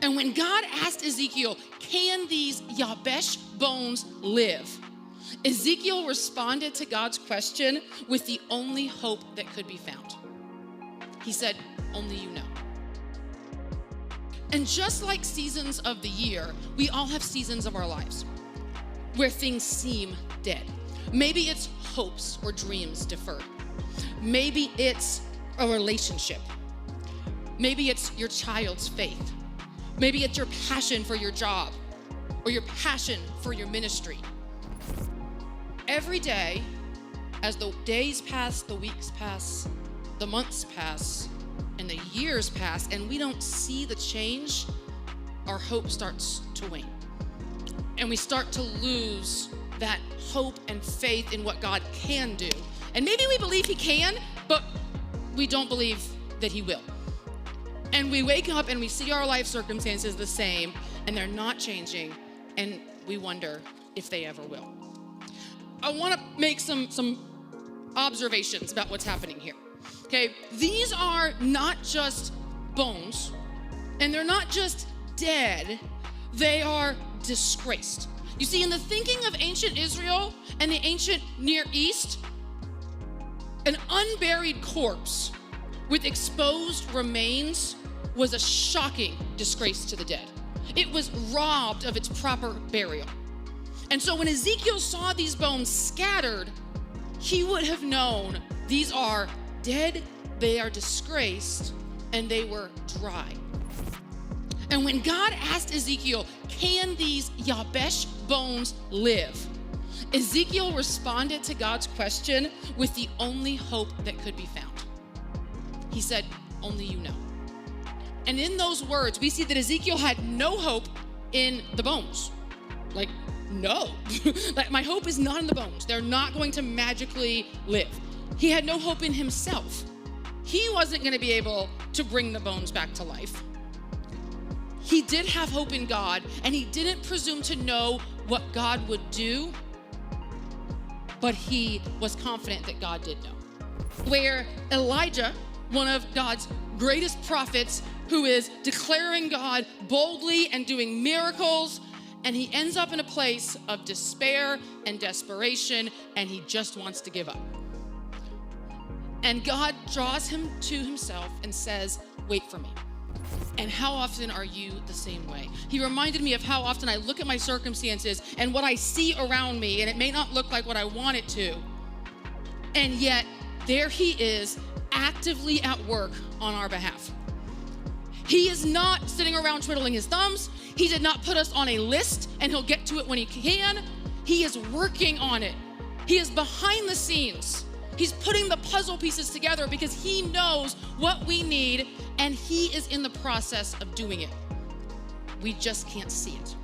And when God asked Ezekiel, can these Yabesh bones live? Ezekiel responded to God's question with the only hope that could be found. He said, only you know. And just like seasons of the year, we all have seasons of our lives where things seem dead. Maybe it's hopes or dreams deferred. Maybe it's a relationship. Maybe it's your child's faith. Maybe it's your passion for your job or your passion for your ministry. Every day, as the days pass, the weeks pass, the months pass, and the years pass, and we don't see the change, our hope starts to wane. And we start to lose that hope and faith in what God can do. And maybe we believe he can, but we don't believe that he will. And we wake up and we see our life circumstances the same, and they're not changing, and we wonder if they ever will. I want to make some observations about what's happening here. Okay, these are not just bones, and they're not just dead, they are disgraced. You see, in the thinking of ancient Israel and the ancient Near East, an unburied corpse with exposed remains was a shocking disgrace to the dead. It was robbed of its proper burial. And so when Ezekiel saw these bones scattered, he would have known these are dead, they are disgraced, and they were dry. And when God asked Ezekiel, can these Yabesh bones live? Ezekiel responded to God's question with the only hope that could be found. He said, only you know. And in those words, we see that Ezekiel had no hope in the bones. Like, no. Like, my hope is not in the bones. They're not going to magically live. He had no hope in himself. He wasn't going to be able to bring the bones back to life. He did have hope in God, and he didn't presume to know what God would do, but he was confident that God did know. Where Elijah, one of God's greatest prophets, who is declaring God boldly and doing miracles, and he ends up in a place of despair and desperation, and he just wants to give up. And God draws him to himself and says, wait for me. And how often are you the same way? He reminded me of how often I look at my circumstances and what I see around me, and it may not look like what I want it to. And yet, there he is, actively at work on our behalf. He is not sitting around twiddling his thumbs. He did not put us on a list and he'll get to it when he can. He is working on it. He is behind the scenes. He's putting the puzzle pieces together because he knows what we need, and he is in the process of doing it. We just can't see it.